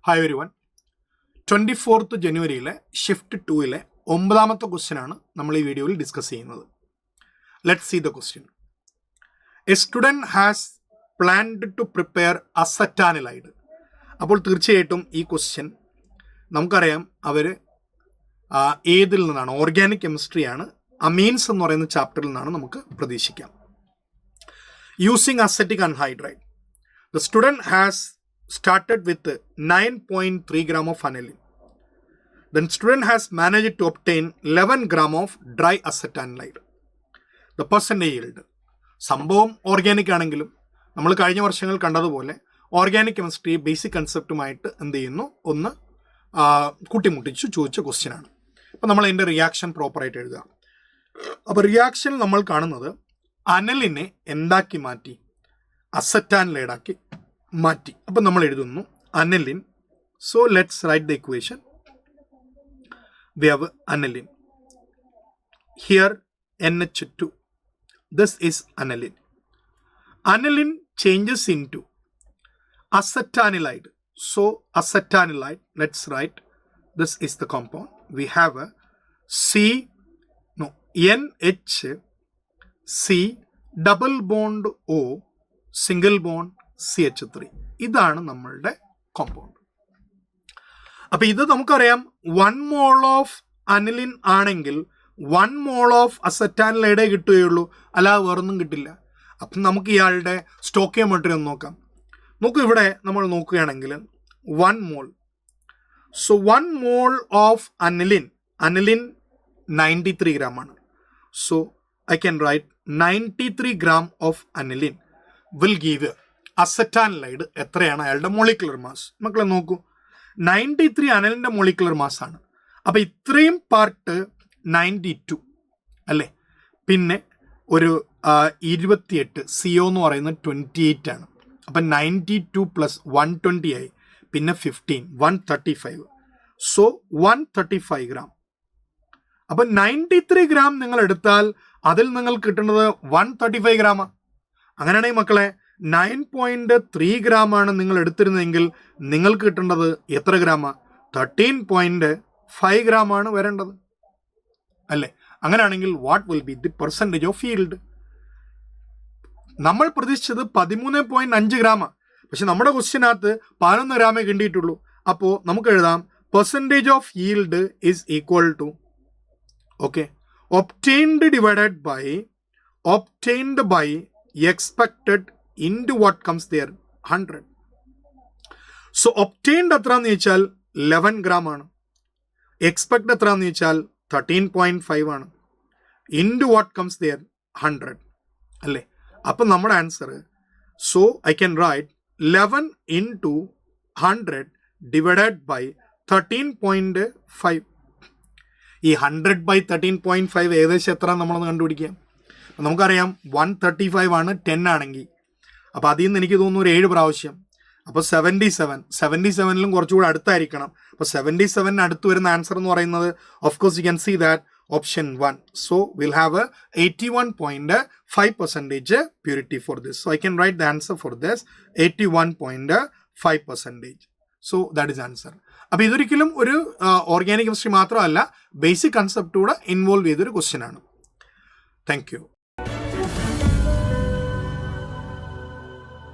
Hi everyone. 24th ജനുവരിയിലെ shift 2-ലെ 9ാമത്തെ ക്വസ്റ്റ്യനാണ് നമ്മൾ ഈ വീഡിയോയിൽ ഡിസ്കസ് ചെയ്യുന്നത്. Let's see the question. A student has planned to prepare acetanilide. അപ്പോൾ തീർച്ചയായിട്ടും ഈ ക്വസ്റ്റ്യൻ നമുക്കറിയാം അവർ ഏതിൽ നിന്നാണ്, ഓർഗാനിക് കെമിസ്ട്രിയാണ്, അമീൻസ് എന്ന് പറയുന്ന ചാപ്റ്ററിൽ നിന്നാണ് നമുക്ക് പ്രതീക്ഷിക്കാം. Using acetic anhydride, the student has started with 9.3 gram of aniline. Then student has managed to obtain 11 gram of dry acetanilide. The percentage yield. സംഭവം ഓർഗാനിക് ആണെങ്കിലും നമ്മൾ കഴിഞ്ഞ വർഷങ്ങൾ കണ്ടതുപോലെ ഓർഗാനിക് കെമിസ്ട്രി ബേസിക് കൺസെപ്റ്റുമായിട്ട് എന്ത് ചെയ്യുന്നു, ഒന്ന് കൂട്ടിമുട്ടിച്ചു ചോദിച്ച ക്വസ്റ്റ്യൻ ആണ്. അപ്പം നമ്മൾ അതിൻ്റെ റിയാക്ഷൻ പ്രോപ്പറായിട്ട് എഴുതുക. അപ്പോൾ റിയാക്ഷൻ നമ്മൾ കാണുന്നത് അനലിനെ എന്താക്കി മാറ്റി, അസറ്റാനിലൈഡാക്കി മാറ്റി. അപ്പം നമ്മൾ എഴുതുന്നു aniline. So let's write the equation. We have aniline here NH2. This is aniline. Aniline changes into acetanilide. So acetanilide, let's write this is the compound. We have NHC double bond O single bond CH3. ഇതാണ് നമ്മളുടെ compound. അപ്പം ഇത് നമുക്കറിയാം 1 mole of aniline ആണെങ്കിൽ 1 mole of അസറ്റാനിലൈഡേ കിട്ടുകയുള്ളൂ, അല്ലാതെ വേറൊന്നും കിട്ടില്ല. അപ്പം നമുക്ക് ഇയാളുടെ സ്റ്റോക്കിയോമെട്രി ഒന്ന് നോക്കാം. നോക്കൂ, ഇവിടെ നമ്മൾ നോക്കുകയാണെങ്കിൽ 1 mole. So 1 mole of aniline 93 gram ആണ്. So I can write 93 gram of aniline will give acetanilide. എത്രയാണ് അയാളുടെ മോളിക്കുലർ മാസ്? മക്കളെ നോക്കൂ, 93 അനലിൻ്റെ മോളിക്കുലർ മാസ് ആണ്. അപ്പം ഇത്രയും പാർട്ട് 92 അല്ലേ, പിന്നെ ഒരു 28 CO എന്ന് പറയുന്നത് 28 ആണ്. അപ്പം 92 + 120 ആയി, പിന്നെ 15 135. So 135 gram. അപ്പം 93 gram നിങ്ങൾ എടുത്താൽ അതിൽ നിങ്ങൾക്ക് കിട്ടുന്നത് 135 ഗ്രാമാണ്. അങ്ങനെയാണെങ്കിൽ മക്കളെ 9.3 gram ആണ് നിങ്ങൾ എടുത്തിരുന്നെങ്കിൽ നിങ്ങൾക്ക് കിട്ടേണ്ടത് എത്ര ഗ്രാമാണ്? 13.5 gram ആണ് വരേണ്ടത് അല്ലേ? അങ്ങനെയാണെങ്കിൽ what will be the percentage of yield? നമ്മൾ പ്രതീക്ഷിച്ചത് 13.5 ഗ്രാമാണ്, പക്ഷെ നമ്മുടെ ക്വസ്റ്റ്യനകത്ത് 11 ഗ്രാമേ കിട്ടിയിട്ടുള്ളൂ. അപ്പോൾ നമുക്ക് എഴുതാം percentage of yield is equal to obtained by expected into what comes there 100. So obtained എത്രയാണെന്ന് ചോദിച്ചാൽ 11 gram ആണ്, എക്സ്പെക്ട് എത്രയാണെന്ന് ചോദിച്ചാൽ 13.5 ആണ്, into what comes there 100 അല്ലേ? അപ്പം നമ്മുടെ answer, so I can right 11 into 100 divided by 13.5. ഈ 100/13.5 ഏകദേശം എത്ര നമ്മളൊന്ന് കണ്ടുപിടിക്കാം. നമുക്കറിയാം 135 ആണ് 10 ആണെങ്കിൽ. അപ്പോൾ അതിൽ നിന്ന് എനിക്ക് തോന്നുന്നു ഒരു 7 പ്രാവശ്യം. അപ്പോൾ 77ലും കുറച്ചുകൂടെ അടുത്തായിരിക്കണം. അപ്പോൾ 77 അടുത്ത് വരുന്ന ആൻസർ എന്ന് പറയുന്നത് of course you can see that option 1. So will have 81.5% purity for this. So I can write the answer for this 81.5%. So that is answer. അപ്പോൾ ഇതൊരിക്കലും ഒരു ഓർഗാനിക് കെമിസ്ട്രി മാത്രമല്ല, ബേസിക് കൺസെപ്റ്റ് കൂടെ ഇൻവോൾവ് ചെയ്തൊരു question ആണ്. Thank U.